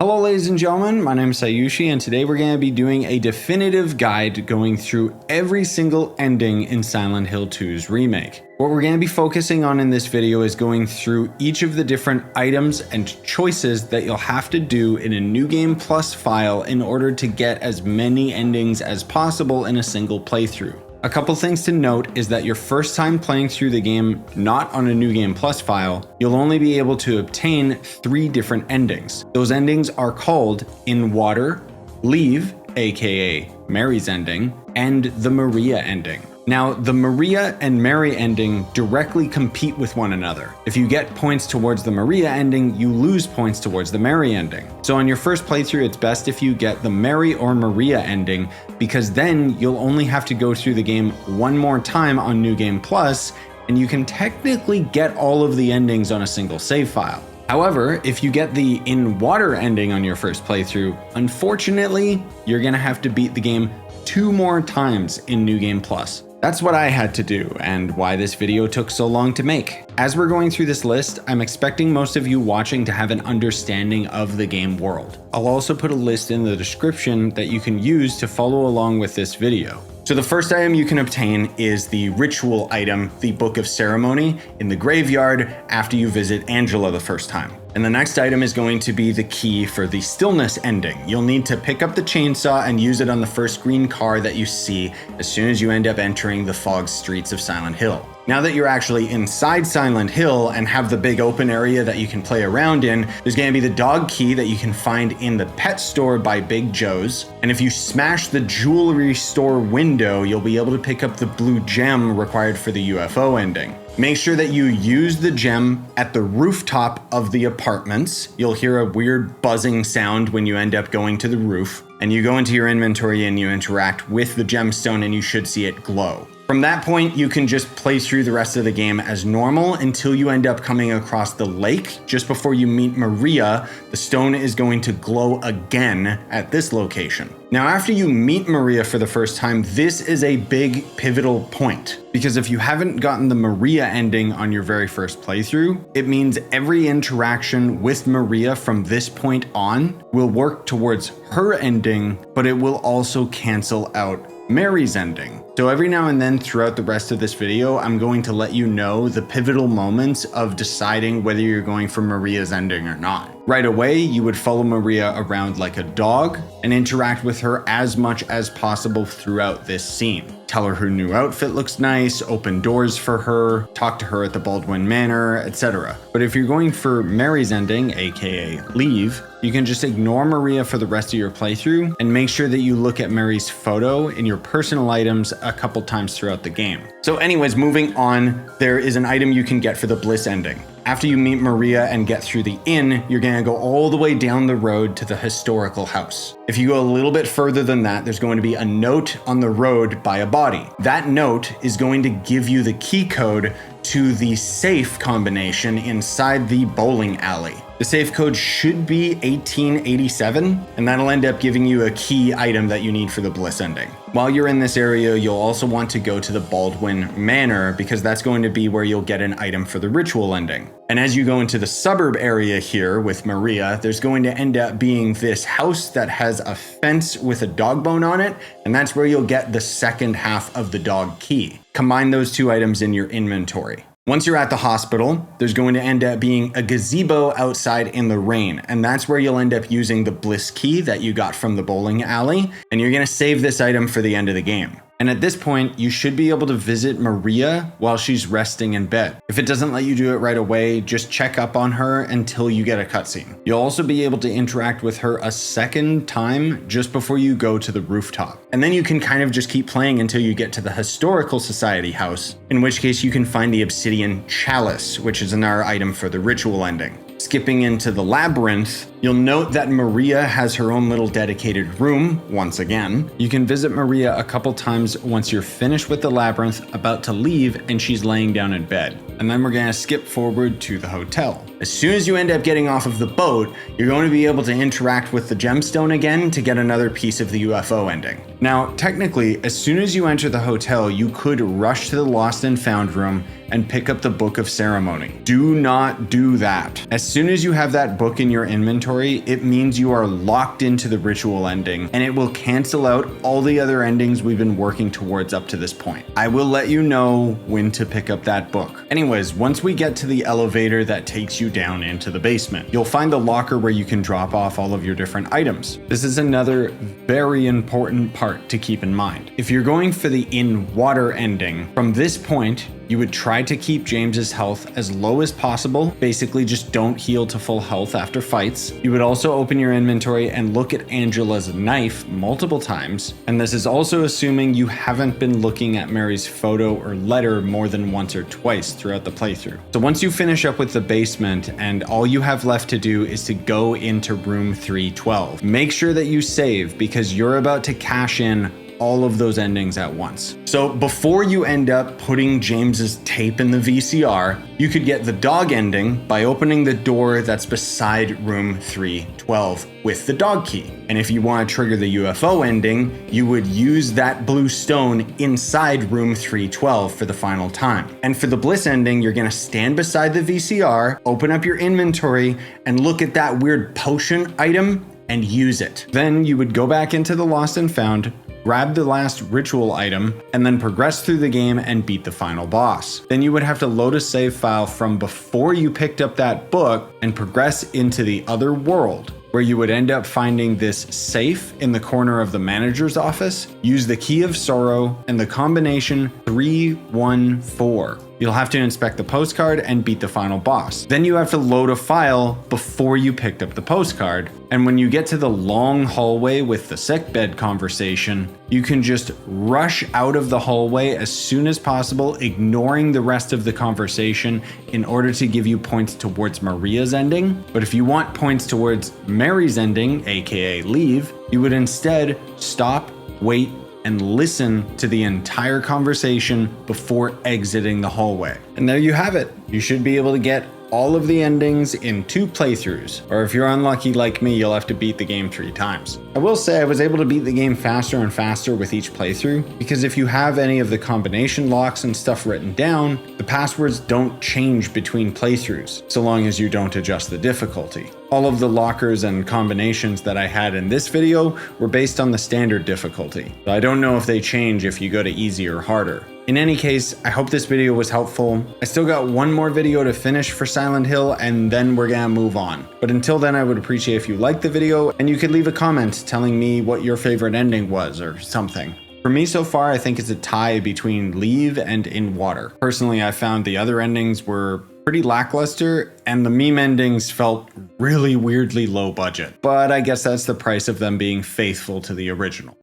Hello ladies and gentlemen, my name is Scyushi and today we're going to be doing a definitive guide going through every single ending in Silent Hill 2's remake. What we're going to be focusing on in this video is going through each of the different items and choices that you'll have to do in a New Game Plus file in order to get as many endings as possible in a single playthrough. A couple things to note is that your first time playing through the game not on a New Game Plus file, you'll only be able to obtain 3 different endings. Those endings are called In Water, Leave, aka Mary's ending, and the Maria ending. Now, the Maria and Mary ending directly compete with one another. If you get points towards the Maria ending, you lose points towards the Mary ending. So on your first playthrough, it's best if you get the Mary or Maria ending, because then you'll only have to go through the game one more time on New Game Plus, and you can technically get all of the endings on a single save file. However, if you get the In Water ending on your first playthrough, unfortunately, you're gonna have to beat the game 2 more times in New Game Plus. That's what I had to do and why this video took so long to make. As we're going through this list, I'm expecting most of you watching to have an understanding of the game world. I'll also put a list in the description that you can use to follow along with this video. So the first item you can obtain is the ritual item, the Book of Ceremony, in the graveyard after you visit Angela the first time. And the next item is going to be the key for the Stillness ending. You'll need to pick up the chainsaw and use it on the first green car that you see as soon as you end up entering the fog streets of Silent Hill. Now that you're actually inside Silent Hill and have the big open area that you can play around in, there's going to be the dog key that you can find in the pet store by Big Joe's. And if you smash the jewelry store window, you'll be able to pick up the blue gem required for the UFO ending. Make sure that you use the gem at the rooftop of the apartments. You'll hear a weird buzzing sound when you end up going to the roof. And you go into your inventory and you interact with the gemstone and you should see it glow. From that point, you can just play through the rest of the game as normal until you end up coming across the lake. Just before you meet Maria, the stone is going to glow again at this location. Now, after you meet Maria for the first time, this is a big pivotal point. Because if you haven't gotten the Maria ending on your very first playthrough, it means every interaction with Maria from this point on will work towards her ending, but it will also cancel out Mary's ending. So every now and then throughout the rest of this video, I'm going to let you know the pivotal moments of deciding whether you're going for Maria's ending or not. Right away, you would follow Maria around like a dog and interact with her as much as possible throughout this scene. Tell her new outfit looks nice, open doors for her, talk to her at the Baldwin Manor, etc. But if you're going for Mary's ending, aka Leave, you can just ignore Maria for the rest of your playthrough and make sure that you look at Mary's photo in your personal items a couple times throughout the game. So anyways, moving on, there is an item you can get for the Bliss ending. After you meet Maria and get through the inn, you're gonna go all the way down the road to the historical house. If you go a little bit further than that, there's going to be a note on the road by a body. That note is going to give you the key code to the safe combination inside the bowling alley. The safe code should be 1887, and that'll end up giving you a key item that you need for the Bliss ending. While you're in this area, you'll also want to go to the Baldwin Manor because that's going to be where you'll get an item for the ritual ending. And as you go into the suburb area here with Maria, there's going to end up being this house that has a fence with a dog bone on it, and that's where you'll get the second half of the dog key. Combine those 2 items in your inventory. Once you're at the hospital, there's going to end up being a gazebo outside in the rain, and that's where you'll end up using the Bliss key that you got from the bowling alley, and you're gonna save this item for the end of the game. And at this point, you should be able to visit Maria while she's resting in bed. If it doesn't let you do it right away, just check up on her until you get a cutscene. You'll also be able to interact with her a second time just before you go to the rooftop. And then you can kind of just keep playing until you get to the Historical Society house, in which case you can find the Obsidian Chalice, which is another item for the ritual ending. Skipping into the Labyrinth, you'll note that Maria has her own little dedicated room, once again. You can visit Maria a couple times once you're finished with the Labyrinth, about to leave, and she's laying down in bed. And then we're gonna skip forward to the hotel. As soon as you end up getting off of the boat, you're going to be able to interact with the gemstone again to get another piece of the UFO ending. Now, technically, as soon as you enter the hotel, you could rush to the Lost and Found room and pick up the Book of Ceremony. Do not do that. As soon as you have that book in your inventory, inventory, it means you are locked into the ritual ending, and it will cancel out all the other endings we've been working towards up to this point. I will let you know when to pick up that book. Anyways, once we get to the elevator that takes you down into the basement, you'll find the locker where you can drop off all of your different items. This is another very important part to keep in mind. If you're going for the in water ending, from this point, you would try to keep James's health as low as possible. Basically, just don't heal to full health after fights. You would also open your inventory and look at Angela's knife multiple times. And this is also assuming you haven't been looking at Mary's photo or letter more than once or twice throughout the playthrough. So once you finish up with the basement and all you have left to do is to go into room 312, make sure that you save because you're about to cash in all of those endings at once. So before you end up putting James's tape in the VCR, you could get the dog ending by opening the door that's beside room 312 with the dog key. And if you want to trigger the UFO ending, you would use that blue stone inside room 312 for the final time. And for the bliss ending, you're gonna stand beside the VCR, open up your inventory, and look at that weird potion item and use it. Then you would go back into the Lost and Found, grab the last ritual item, and then progress through the game and beat the final boss. Then you would have to load a save file from before you picked up that book and progress into the other world, where you would end up finding this safe in the corner of the manager's office. Use the Key of Sorrow and the combination 314. You'll have to inspect the postcard and beat the final boss. Then you have to load a file before you picked up the postcard. And when you get to the long hallway with the sickbed conversation, you can just rush out of the hallway as soon as possible, ignoring the rest of the conversation in order to give you points towards Maria's ending. But if you want points towards Mary's ending, aka leave, you would instead stop, wait, and listen to the entire conversation before exiting the hallway. And there you have it. You should be able to get all of the endings in 2 playthroughs, or if you're unlucky like me, you'll have to beat the game 3 times. I will say I was able to beat the game faster and faster with each playthrough, because if you have any of the combination locks and stuff written down, the passwords don't change between playthroughs, so long as you don't adjust the difficulty. All of the lockers and combinations that I had in this video were based on the standard difficulty, so I don't know if they change if you go to easy or harder. In any case, I hope this video was helpful. I still got one more video to finish for Silent Hill and then we're gonna move on. But until then, I would appreciate if you liked the video and you could leave a comment telling me what your favorite ending was or something. For me so far, I think it's a tie between Leave and In Water. Personally, I found the other endings were pretty lackluster and the meme endings felt really weirdly low budget. But I guess that's the price of them being faithful to the original.